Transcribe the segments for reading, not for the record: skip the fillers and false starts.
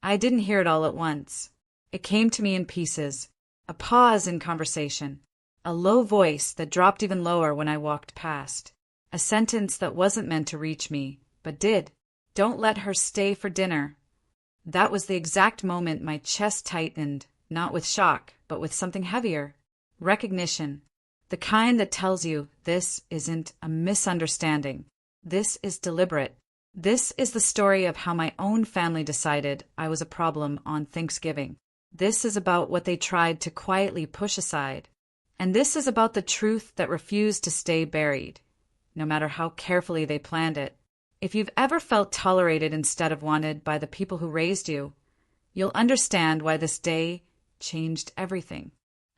I didn't hear it all at once. It came to me in pieces. A pause in conversation. A low voice that dropped even lower when I walked past. A sentence that wasn't meant to reach me, but did. Don't let her stay for dinner. That was the exact moment my chest tightened, not with shock, but with something heavier. Recognition. The kind that tells you this isn't a misunderstanding. This is deliberate. This is the story of how my own family decided I was a problem on Thanksgiving. This is about what they tried to quietly push aside. And this is about the truth that refused to stay buried, no matter how carefully they planned it. If you've ever felt tolerated instead of wanted by the people who raised you, you'll understand why this day changed everything.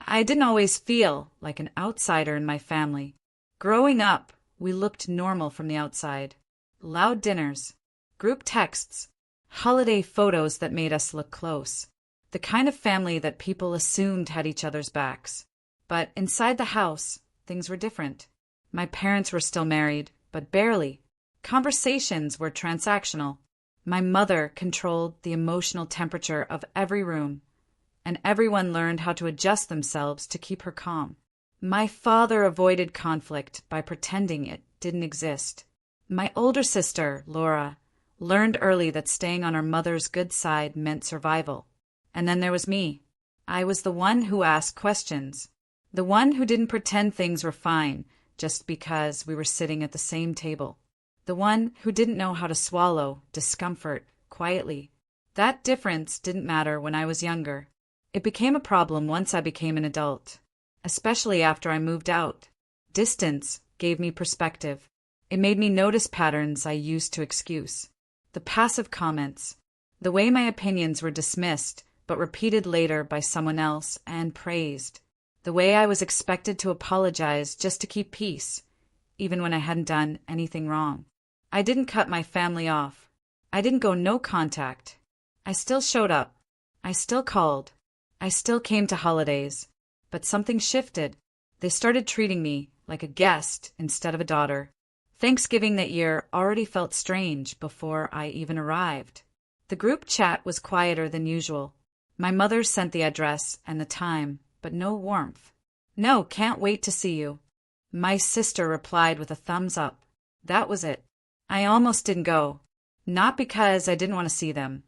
I didn't always feel like an outsider in my family. Growing up, we looked normal from the outside. Loud dinners, group texts, holiday photos that made us look close. The kind of family that people assumed had each other's backs. But inside the house, things were different. My parents were still married, but barely. Conversations were transactional. My mother controlled the emotional temperature of every room, and everyone learned how to adjust themselves to keep her calm. My father avoided conflict by pretending it didn't exist. My older sister, Laura, learned early that staying on her mother's good side meant survival. And then there was me. I was the one who asked questions. The one who didn't pretend things were fine just because we were sitting at the same table. The one who didn't know how to swallow discomfort quietly. That difference didn't matter when I was younger. It became a problem once I became an adult, especially after I moved out. Distance gave me perspective. It made me notice patterns I used to excuse. The passive comments, the way my opinions were dismissed but repeated later by someone else and praised. The way I was expected to apologize just to keep peace, even when I hadn't done anything wrong. I didn't cut my family off. I didn't go no contact. I still showed up. I still called. I still came to holidays. But something shifted. They started treating me like a guest instead of a daughter. Thanksgiving that year already felt strange before I even arrived. The group chat was quieter than usual. My mother sent the address and the time, but no warmth. No, can't wait to see you. My sister replied with a thumbs up. That was it. I almost didn't go. Not because I didn't want to see them,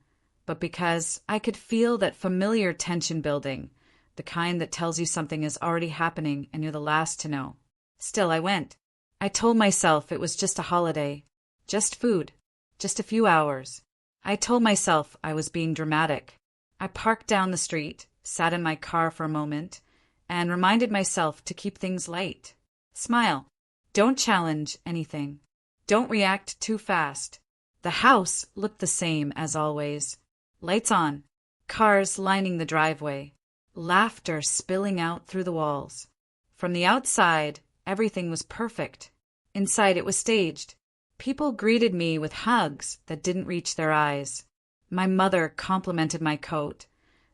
but because I could feel that familiar tension building, the kind that tells you something is already happening and you're the last to know. Still, I went. I told myself it was just a holiday, just food, just a few hours. I told myself I was being dramatic. I parked down the street, sat in my car for a moment, and reminded myself to keep things light. Smile. Don't challenge anything. Don't react too fast. The house looked the same as always. Lights on, cars lining the driveway, laughter spilling out through the walls. From the outside, everything was perfect. Inside it was staged. People greeted me with hugs that didn't reach their eyes. My mother complimented my coat,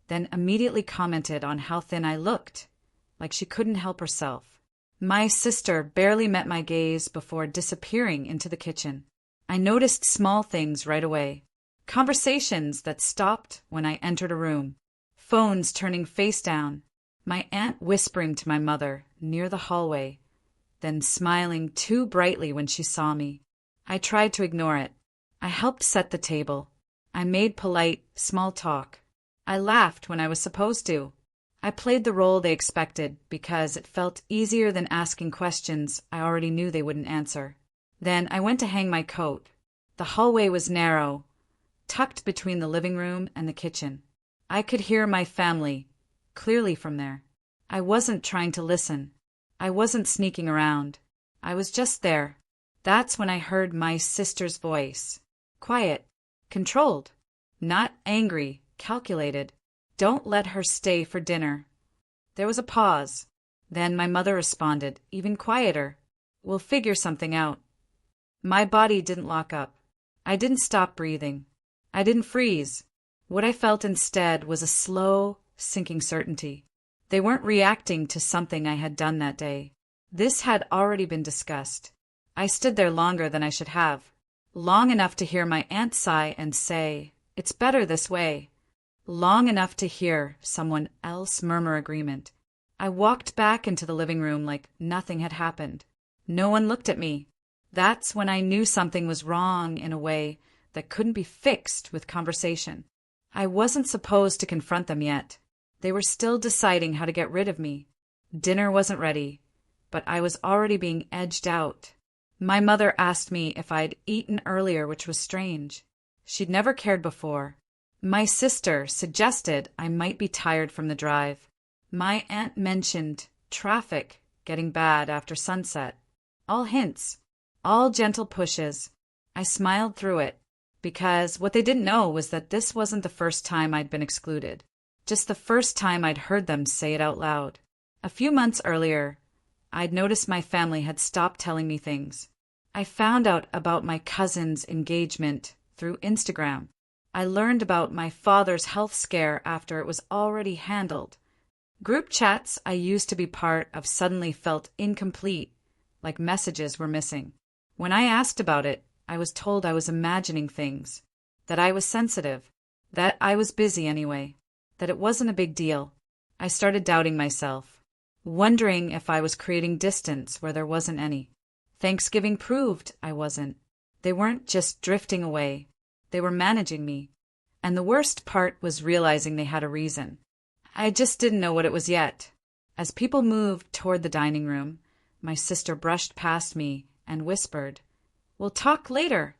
then immediately commented on how thin I looked, like she couldn't help herself. My sister barely met my gaze before disappearing into the kitchen. I noticed small things right away. Conversations that stopped when I entered a room. Phones turning face down. My aunt whispering to my mother near the hallway, then smiling too brightly when she saw me. I tried to ignore it. I helped set the table. I made polite, small talk. I laughed when I was supposed to. I played the role they expected because it felt easier than asking questions I already knew they wouldn't answer. Then I went to hang my coat. The hallway was narrow, tucked between the living room and the kitchen. I could hear my family clearly from there. I wasn't trying to listen. I wasn't sneaking around. I was just there. That's when I heard my sister's voice. Quiet, controlled, not angry, calculated. Don't let her stay for dinner. There was a pause. Then my mother responded, even quieter. We'll figure something out. My body didn't lock up. I didn't stop breathing. I didn't freeze. What I felt instead was a slow, sinking certainty. They weren't reacting to something I had done that day. This had already been discussed. I stood there longer than I should have. Long enough to hear my aunt sigh and say, "It's better this way." long enough to hear someone else murmur agreement. I walked back into the living room like nothing had happened. No one looked at me. That's when I knew something was wrong in a way that couldn't be fixed with conversation. I wasn't supposed to confront them yet. They were still deciding how to get rid of me. Dinner wasn't ready, but I was already being edged out. My mother asked me if I'd eaten earlier, which was strange. She'd never cared before. My sister suggested I might be tired from the drive. My aunt mentioned traffic getting bad after sunset. All hints, all gentle pushes. I smiled through it, because what they didn't know was that this wasn't the first time I'd been excluded, just the first time I'd heard them say it out loud. A few months earlier, I'd noticed my family had stopped telling me things. I found out about my cousin's engagement through Instagram. I learned about my father's health scare after it was already handled. Group chats I used to be part of suddenly felt incomplete, like messages were missing. When I asked about it, I was told I was imagining things, that I was sensitive, that I was busy anyway, that it wasn't a big deal. I started doubting myself, wondering if I was creating distance where there wasn't any. Thanksgiving proved I wasn't. They weren't just drifting away. They were managing me. And the worst part was realizing they had a reason. I just didn't know what it was yet. As people moved toward the dining room, my sister brushed past me and whispered, "We'll talk later."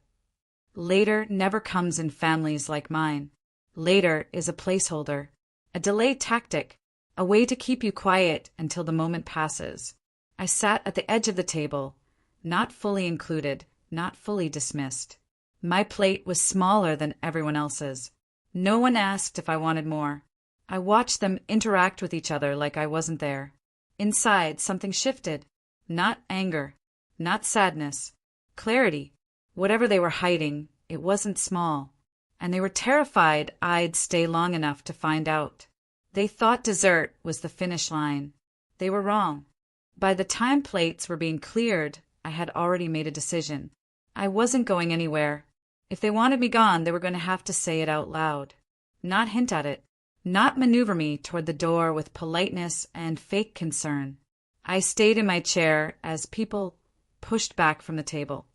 Later never comes in families like mine. Later is a placeholder, a delay tactic, a way to keep you quiet until the moment passes. I sat at the edge of the table, not fully included, not fully dismissed. My plate was smaller than everyone else's. No one asked if I wanted more. I watched them interact with each other like I wasn't there. Inside, something shifted. Not anger, not sadness. Clarity. Whatever they were hiding, it wasn't small. And they were terrified I'd stay long enough to find out. They thought dessert was the finish line. They were wrong. By the time plates were being cleared, I had already made a decision. I wasn't going anywhere. If they wanted me gone, they were going to have to say it out loud. Not hint at it. Not maneuver me toward the door with politeness and fake concern. I stayed in my chair as people pushed back from the table.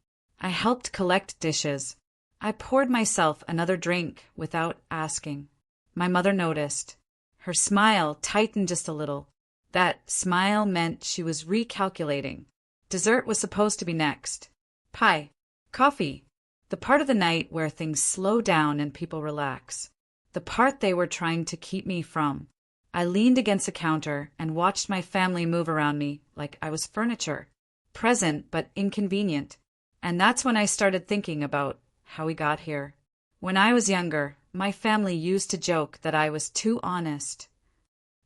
I helped collect dishes. I poured myself another drink without asking. My mother noticed. Her smile tightened just a little. That smile meant she was recalculating. Dessert was supposed to be next. Pie. Coffee. The part of the night where things slow down and people relax. The part they were trying to keep me from. I leaned against a counter and watched my family move around me like I was furniture. Present but inconvenient. And that's when I started thinking about how we got here. When I was younger, my family used to joke that I was too honest.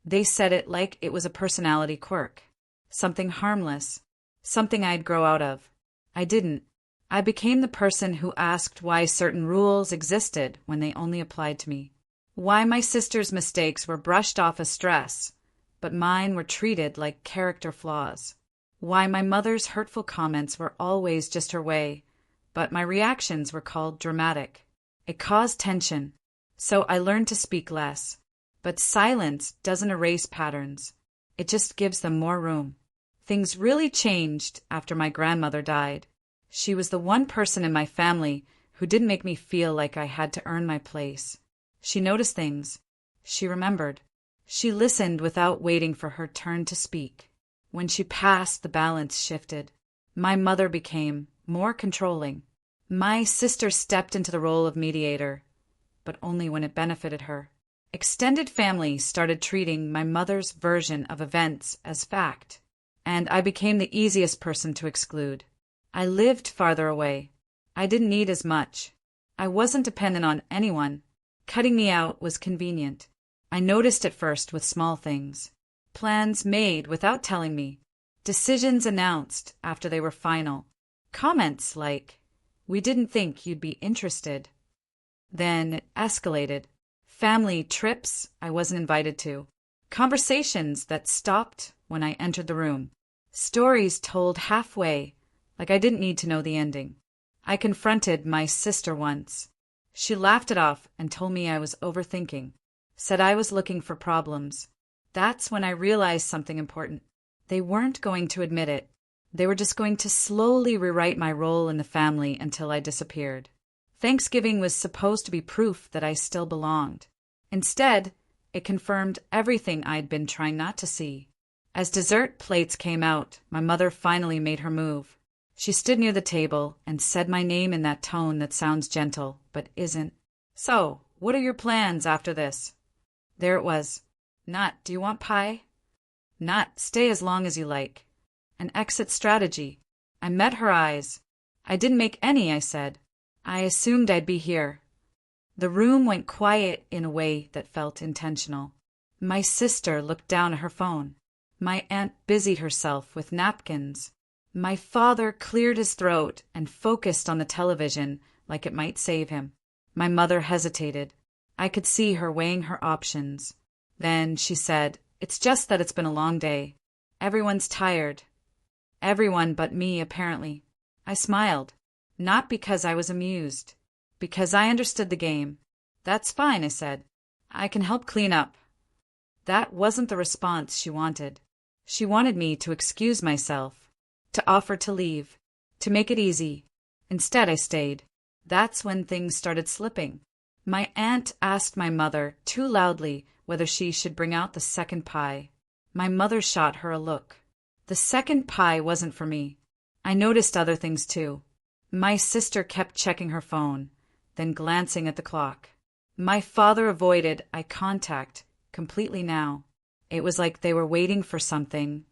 They said it like it was a personality quirk. Something harmless. Something I'd grow out of. I didn't. I became the person who asked why certain rules existed when they only applied to me. Why my sister's mistakes were brushed off as stress, but mine were treated like character flaws. Why my mother's hurtful comments were always just her way, but my reactions were called dramatic. It caused tension, so I learned to speak less. But silence doesn't erase patterns. It just gives them more room. Things really changed after my grandmother died. She was the one person in my family who didn't make me feel like I had to earn my place. She noticed things. She remembered. She listened without waiting for her turn to speak. When she passed, the balance shifted. My mother became more controlling. My sister stepped into the role of mediator, but only when it benefited her. Extended family started treating my mother's version of events as fact, and I became the easiest person to exclude. I lived farther away. I didn't need as much. I wasn't dependent on anyone. Cutting me out was convenient. I noticed at first with small things. Plans made without telling me. Decisions announced after they were final. Comments like, "We didn't think you'd be interested." Then it escalated. Family trips I wasn't invited to. Conversations that stopped when I entered the room. Stories told halfway, like I didn't need to know the ending. I confronted my sister once. She laughed it off and told me I was overthinking. said I was looking for problems. That's when I realized something important. They weren't going to admit it. They were just going to slowly rewrite my role in the family until I disappeared. Thanksgiving was supposed to be proof that I still belonged. Instead, it confirmed everything I'd been trying not to see. As dessert plates came out, my mother finally made her move. She stood near the table and said my name in that tone that sounds gentle, but isn't. "So, what are your plans after this?" There it was. Not, "Do you want pie?" Not, "Stay as long as you like." An exit strategy. I met her eyes. "I didn't make any," I said. "I assumed I'd be here." The room went quiet in a way that felt intentional. My sister looked down at her phone. My aunt busied herself with napkins. My father cleared his throat and focused on the television like it might save him. My mother hesitated. I could see her weighing her options. Then she said, "It's just that it's been a long day. Everyone's tired." Everyone but me, apparently. I smiled. Not because I was amused. Because I understood the game. "That's fine," I said. "I can help clean up." That wasn't the response she wanted. She wanted me to excuse myself, to offer to leave, to make it easy. Instead, I stayed. That's when things started slipping. My aunt asked my mother, too loudly, whether she should bring out the second pie. My mother shot her a look. The second pie wasn't for me. I noticed other things too. My sister kept checking her phone, then glancing at the clock. My father avoided eye contact completely now. It was like they were waiting for something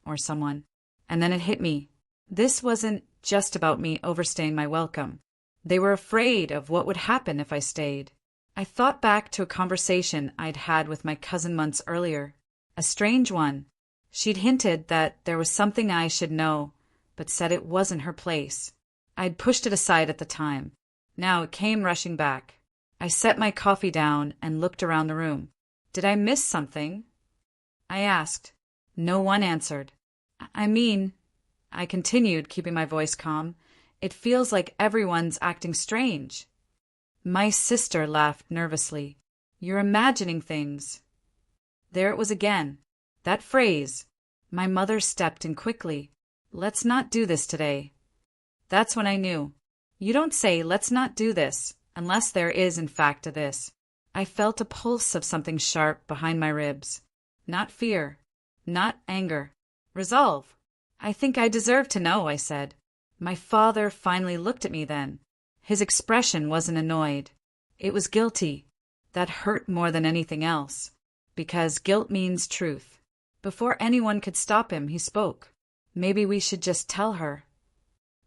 or someone. And then it hit me. This wasn't just about me overstaying my welcome. They were afraid of what would happen if I stayed. I thought back to a conversation I'd had with my cousin months earlier. A strange one. She'd hinted that there was something I should know, but said it wasn't her place. I'd pushed it aside at the time. Now it came rushing back. I set my coffee down and looked around the room. Did I miss something? I asked. No one answered. I continued, keeping my voice calm. It feels like everyone's acting strange. My sister laughed nervously. You're imagining things. There it was again. That phrase. My mother stepped in quickly. Let's not do this today. That's when I knew. You don't say, let's not do this, unless there is in fact a this. I felt a pulse of something sharp behind my ribs. Not fear. Not anger. Resolve. I think I deserve to know, I said. My father finally looked at me then. His expression wasn't annoyed. It was guilty. That hurt more than anything else. Because guilt means truth. Before anyone could stop him, he spoke. Maybe we should just tell her.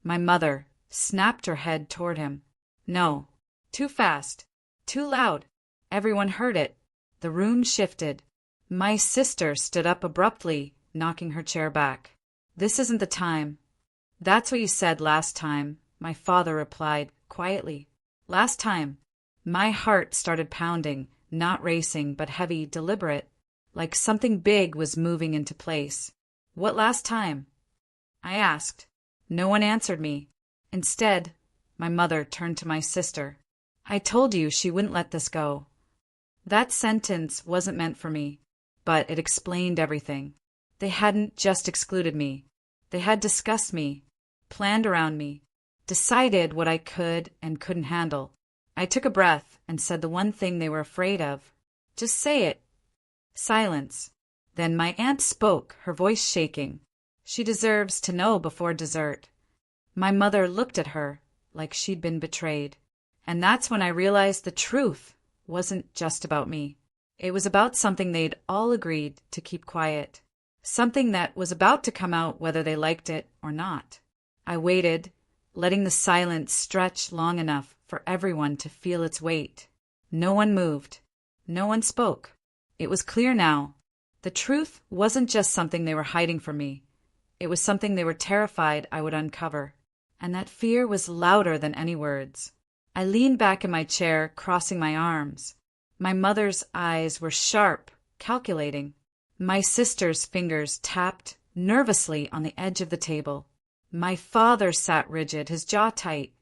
My mother snapped her head toward him. No. Too fast. Too loud. Everyone heard it. The room shifted. My sister stood up abruptly, knocking her chair back. This isn't the time. That's what you said last time, my father replied quietly. Last time. My heart started pounding, not racing but heavy, deliberate, like something big was moving into place. What last time? I asked. No one answered me. Instead, my mother turned to my sister. I told you she wouldn't let this go. That sentence wasn't meant for me, but it explained everything. They hadn't just excluded me. They had discussed me, planned around me, decided what I could and couldn't handle. I took a breath and said the one thing they were afraid of. Just say it. Silence. Then my aunt spoke, her voice shaking. She deserves to know before dessert. My mother looked at her like she'd been betrayed. And that's when I realized the truth wasn't just about me. It was about something they'd all agreed to keep quiet. Something that was about to come out whether they liked it or not. I waited, letting the silence stretch long enough for everyone to feel its weight. No one moved. No one spoke. It was clear now. The truth wasn't just something they were hiding from me. It was something they were terrified I would uncover. And that fear was louder than any words. I leaned back in my chair, crossing my arms. My mother's eyes were sharp, calculating. My sister's fingers tapped nervously on the edge of the table. My father sat rigid, his jaw tight.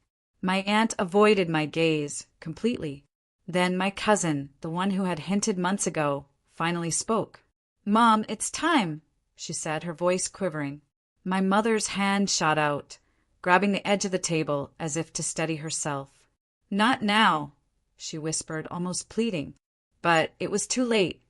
My aunt avoided my gaze completely. Then my cousin, the one who had hinted months ago, finally spoke. "Mom, it's time," she said, her voice quivering. My mother's hand shot out, grabbing the edge of the table as if to steady herself. "Not now," she whispered, almost pleading. But it was too late.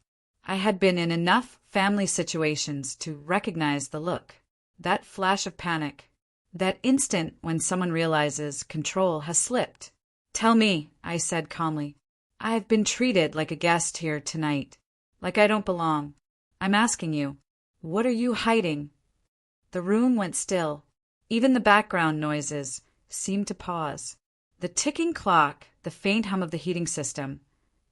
I had been in enough family situations to recognize the look, that flash of panic, that instant when someone realizes control has slipped. "Tell me," I said calmly. "I've been treated like a guest here tonight, like I don't belong. I'm asking you, what are you hiding?" The room went still. Even the background noises seemed to pause. The ticking clock, the faint hum of the heating system,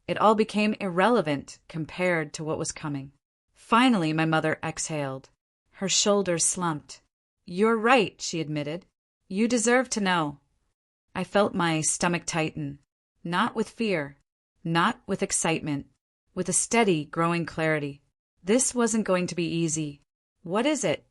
it all became irrelevant compared to what was coming. Finally, my mother exhaled. Her shoulders slumped. "You're right," she admitted. "You deserve to know." I felt my stomach tighten, not with fear, not with excitement, with a steady, growing clarity. This wasn't going to be easy. "What is it?"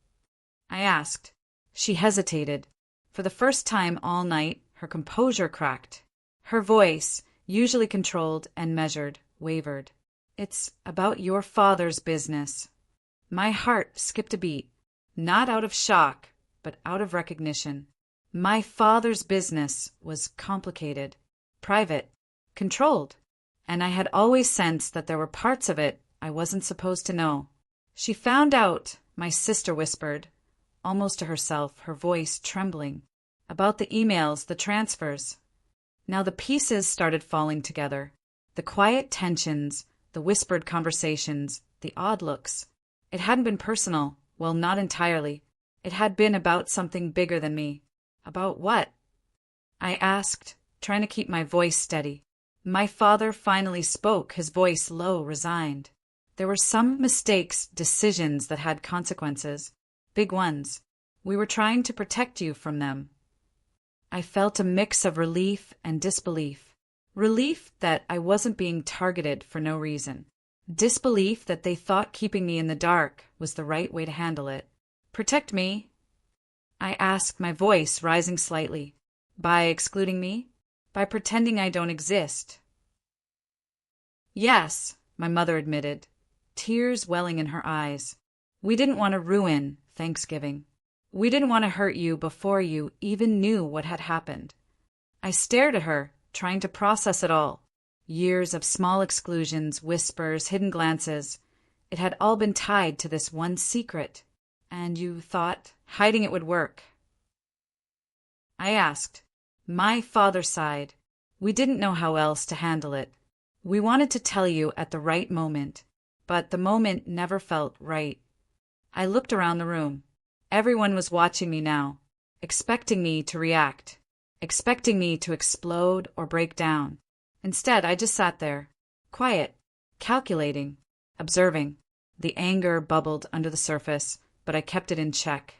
I asked. She hesitated. For the first time all night, her composure cracked. Her voice, usually controlled and measured, wavered. "It's about your father's business." My heart skipped a beat, not out of shock, but out of recognition. My father's business was complicated, private, controlled, and I had always sensed that there were parts of it I wasn't supposed to know. "She found out," my sister whispered, almost to herself, her voice trembling, "about the emails, the transfers." Now the pieces started falling together. The quiet tensions, the whispered conversations, the odd looks. It hadn't been personal. Well, not entirely. It had been about something bigger than me. About what? I asked, trying to keep my voice steady. My father finally spoke, his voice low, resigned. There were some mistakes, decisions that had consequences. Big ones. We were trying to protect you from them. I felt a mix of relief and disbelief. Relief that I wasn't being targeted for no reason. Disbelief that they thought keeping me in the dark was the right way to handle it. "Protect me?" I asked, my voice rising slightly. "By excluding me? By pretending I don't exist?" "Yes," my mother admitted, tears welling in her eyes. "We didn't want to ruin Thanksgiving. We didn't want to hurt you before you even knew what had happened." I stared at her, trying to process it all. Years of small exclusions, whispers, hidden glances. It had all been tied to this one secret. "And you thought hiding it would work?" I asked. My father sighed. "We didn't know how else to handle it. We wanted to tell you at the right moment, but the moment never felt right." I looked around the room. Everyone was watching me now, expecting me to react, expecting me to explode or break down. Instead, I just sat there, quiet, calculating, observing. The anger bubbled under the surface, but I kept it in check.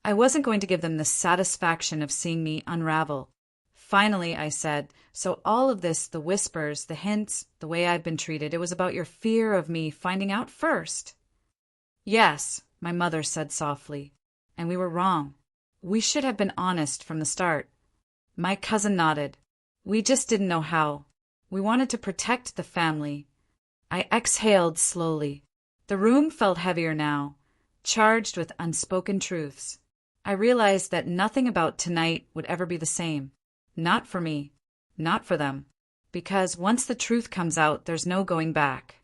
I wasn't going to give them the satisfaction of seeing me unravel. Finally, I said, "So all of this, the whispers, the hints, the way I've been treated, it was about your fear of me finding out first?" "Yes," my mother said softly. "And we were wrong. We should have been honest from the start." My cousin nodded. "We just didn't know how. We wanted to protect the family." I exhaled slowly. The room felt heavier now, charged with unspoken truths. I realized that nothing about tonight would ever be the same. Not for me. Not for them. Because once the truth comes out, there's no going back.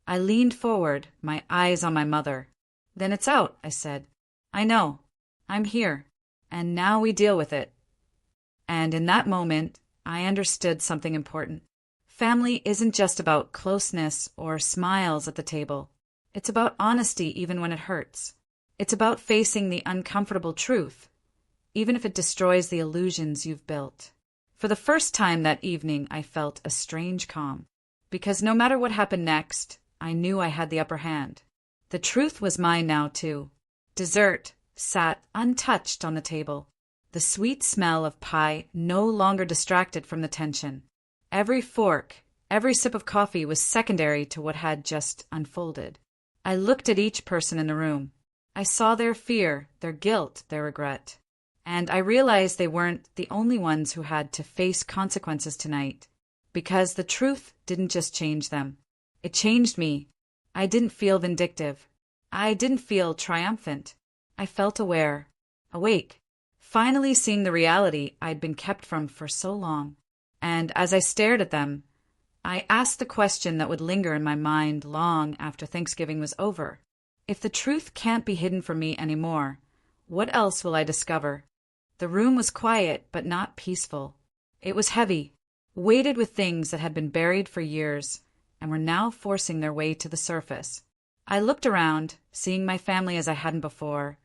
I leaned forward, my eyes on my mother. "Then it's out," I said. "I know. I'm here. And now we deal with it." And in that moment, I understood something important. Family isn't just about closeness or smiles at the table. It's about honesty even when it hurts. It's about facing the uncomfortable truth, even if it destroys the illusions you've built. For the first time that evening, I felt a strange calm. Because no matter what happened next, I knew I had the upper hand. The truth was mine now, too. Dessert sat untouched on the table. The sweet smell of pie no longer distracted from the tension. Every fork, every sip of coffee was secondary to what had just unfolded. I looked at each person in the room. I saw their fear, their guilt, their regret. And I realized they weren't the only ones who had to face consequences tonight. Because the truth didn't just change them. It changed me. I didn't feel vindictive. I didn't feel triumphant. I felt aware, awake, finally seeing the reality I'd been kept from for so long. And as I stared at them, I asked the question that would linger in my mind long after Thanksgiving was over. If the truth can't be hidden from me anymore, what else will I discover? The room was quiet but not peaceful. It was heavy, weighted with things that had been buried for years and were now forcing their way to the surface. I looked around, seeing my family as I hadn't before,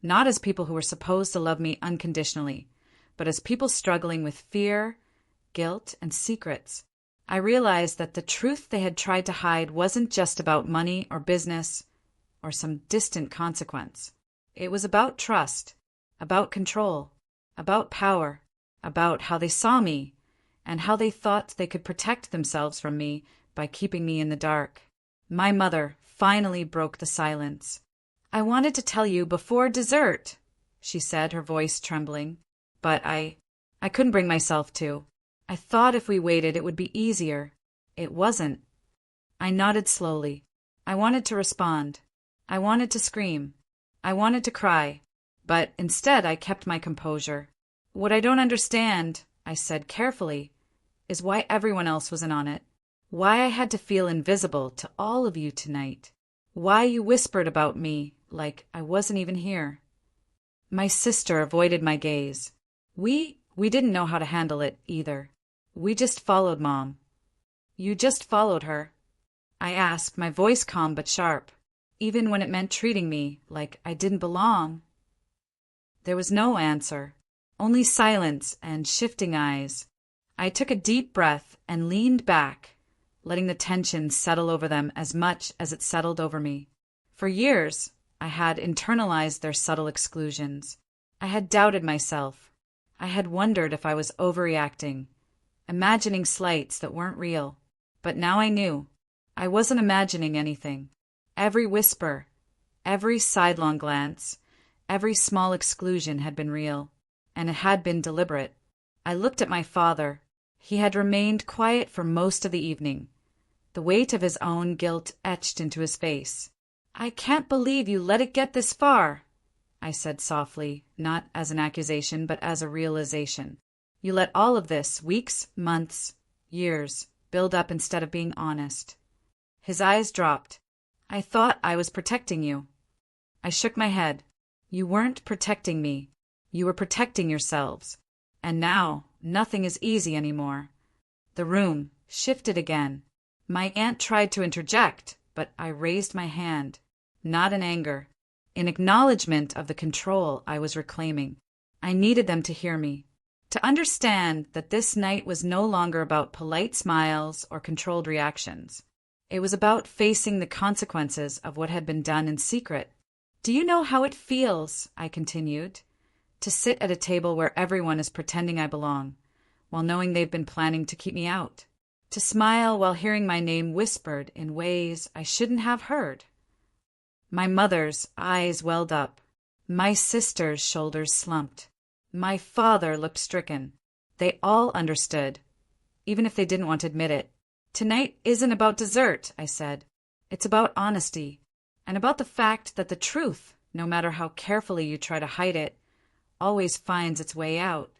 not as people who were supposed to love me unconditionally, but as people struggling with fear, guilt, and secrets. I realized that the truth they had tried to hide wasn't just about money or business or some distant consequence. It was about trust, about control, about power, about how they saw me, and how they thought they could protect themselves from me by keeping me in the dark. My mother finally broke the silence. "I wanted to tell you before dessert," she said, her voice trembling. But I couldn't bring myself to. I thought if we waited it would be easier. It wasn't. I nodded slowly. I wanted to respond. I wanted to scream. I wanted to cry. But instead I kept my composure. "What I don't understand," I said carefully, "is why everyone else was in on it. Why I had to feel invisible to all of you tonight. Why you whispered about me like I wasn't even here." My sister avoided my gaze. We didn't know how to handle it either. We just followed Mom. "You just followed her?" I asked, my voice calm but sharp, even when it meant treating me like I didn't belong. There was no answer, only silence and shifting eyes. I took a deep breath and leaned back, letting the tension settle over them as much as it settled over me. For years, I had internalized their subtle exclusions. I had doubted myself. I had wondered if I was overreacting, imagining slights that weren't real. But now I knew. I wasn't imagining anything. Every whisper, every sidelong glance, every small exclusion had been real, and it had been deliberate. I looked at my father. He had remained quiet for most of the evening, the weight of his own guilt etched into his face. "I can't believe you let it get this far," I said softly, not as an accusation but as a realization. "You let all of this, weeks, months, years, build up instead of being honest." His eyes dropped. "I thought I was protecting you." I shook my head. "You weren't protecting me. You were protecting yourselves. And now, nothing is easy anymore." The room shifted again. My aunt tried to interject, but I raised my hand, not in anger, in acknowledgement of the control I was reclaiming. I needed them to hear me, to understand that this night was no longer about polite smiles or controlled reactions. It was about facing the consequences of what had been done in secret. "Do you know how it feels," I continued, "to sit at a table where everyone is pretending I belong, while knowing they've been planning to keep me out? To smile while hearing my name whispered in ways I shouldn't have heard?" My mother's eyes welled up. My sister's shoulders slumped. My father looked stricken. They all understood, even if they didn't want to admit it. "Tonight isn't about dessert," I said. "It's about honesty, and about the fact that the truth, no matter how carefully you try to hide it, always finds its way out."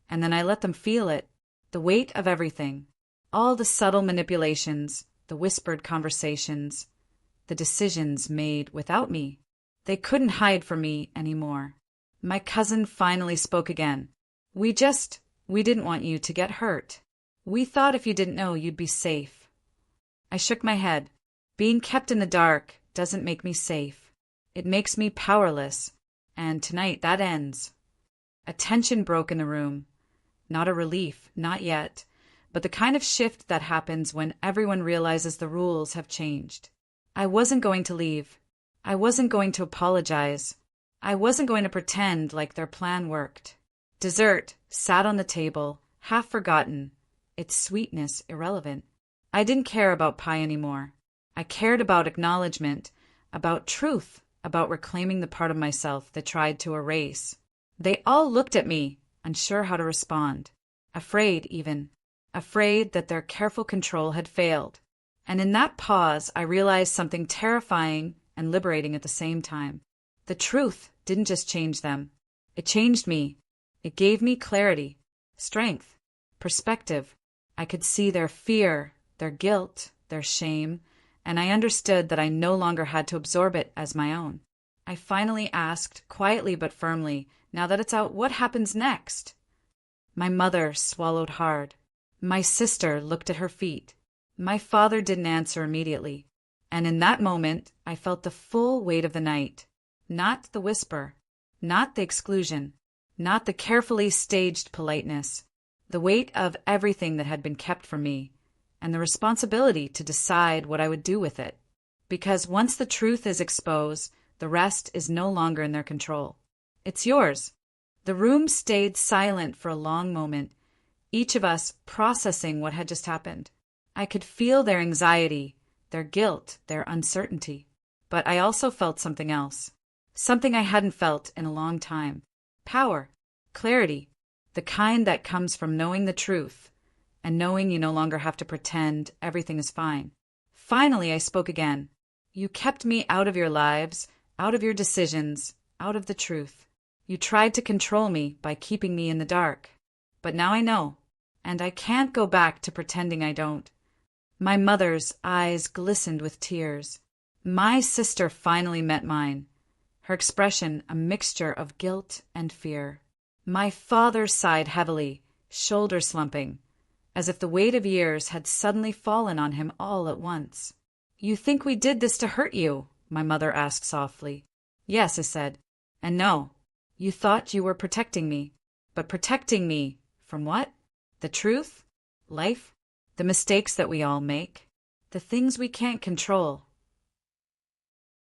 And then I let them feel it, the weight of everything, all the subtle manipulations, the whispered conversations, the decisions made without me. They couldn't hide from me anymore. My cousin finally spoke again. We didn't want you to get hurt. We thought if you didn't know, you'd be safe." I shook my head. Being kept in the dark doesn't make me safe. It makes me powerless. And tonight that ends. A tension broke in the room. Not a relief, not yet, but the kind of shift that happens when everyone realizes the rules have changed. I wasn't going to leave. I wasn't going to apologize. I wasn't going to pretend like their plan worked. Dessert sat on the table, half forgotten, its sweetness irrelevant. I didn't care about pie anymore. I cared about acknowledgement, about truth, about reclaiming the part of myself that tried to erase. They all looked at me, unsure how to respond, afraid even. afraid that their careful control had failed. And in that pause, I realized something terrifying and liberating at the same time. The truth didn't just change them. It changed me. It gave me clarity, strength, perspective. I could see their fear, their guilt, their shame, and I understood that I no longer had to absorb it as my own. I finally asked, quietly but firmly, now that it's out, what happens next? My mother swallowed hard. My sister looked at her feet. My father didn't answer immediately. And in that moment, I felt the full weight of the night. Not the whisper, not the exclusion, not the carefully staged politeness. The weight of everything that had been kept from me, and the responsibility to decide what I would do with it. Because once the truth is exposed, the rest is no longer in their control. It's yours. The room stayed silent for a long moment, each of us processing what had just happened. I could feel their anxiety, their guilt, their uncertainty. But I also felt something else. Something I hadn't felt in a long time. Power, clarity, the kind that comes from knowing the truth and knowing you no longer have to pretend everything is fine. Finally, I spoke again. You kept me out of your lives, out of your decisions, out of the truth. You tried to control me by keeping me in the dark. But now I know, and I can't go back to pretending I don't. My mother's eyes glistened with tears. My sister finally met mine, her expression a mixture of guilt and fear. My father sighed heavily, shoulder slumping, as if the weight of years had suddenly fallen on him all at once. You think we did this to hurt you? My mother asked softly. Yes, I said. And no, you thought you were protecting me. But protecting me from what? The truth? Life? The mistakes that we all make? The things we can't control?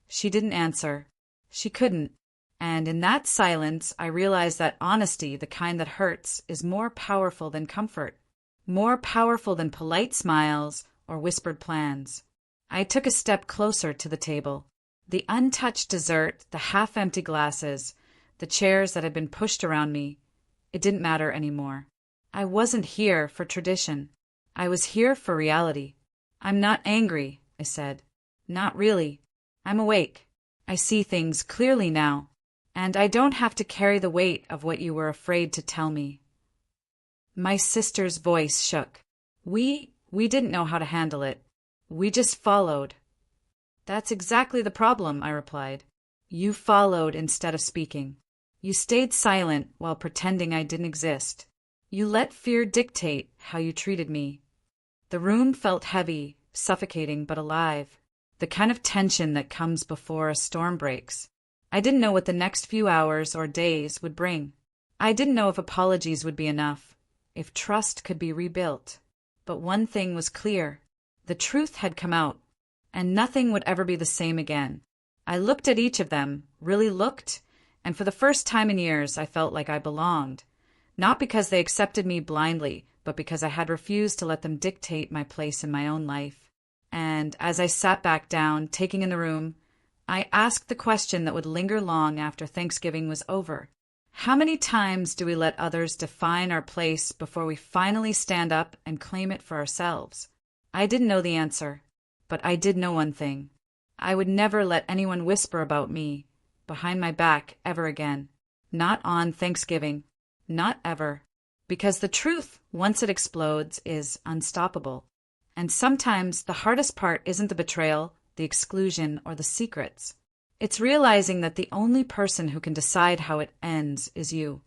She didn't answer. She couldn't. And in that silence, I realized that honesty, the kind that hurts, is more powerful than comfort, more powerful than polite smiles or whispered plans. I took a step closer to the table. The untouched dessert, the half-empty glasses, the chairs that had been pushed around me, it didn't matter anymore. I wasn't here for tradition. I was here for reality. I'm not angry, I said. Not really. I'm awake. I see things clearly now. And I don't have to carry the weight of what you were afraid to tell me. My sister's voice shook. We didn't know how to handle it. We just followed. That's exactly the problem, I replied. You followed instead of speaking. You stayed silent while pretending I didn't exist. You let fear dictate how you treated me. The room felt heavy, suffocating, but alive. The kind of tension that comes before a storm breaks. I didn't know what the next few hours or days would bring. I didn't know if apologies would be enough, if trust could be rebuilt. But one thing was clear. The truth had come out, and nothing would ever be the same again. I looked at each of them, really looked, and for the first time in years I felt like I belonged. Not because they accepted me blindly, but because I had refused to let them dictate my place in my own life. And as I sat back down, taking in the room, I asked the question that would linger long after Thanksgiving was over. How many times do we let others define our place before we finally stand up and claim it for ourselves? I didn't know the answer, but I did know one thing. I would never let anyone whisper about me behind my back ever again. Not on Thanksgiving. Not ever. Because the truth, once it explodes, is unstoppable. And sometimes the hardest part isn't the betrayal, the exclusion, or the secrets. It's realizing that the only person who can decide how it ends is you.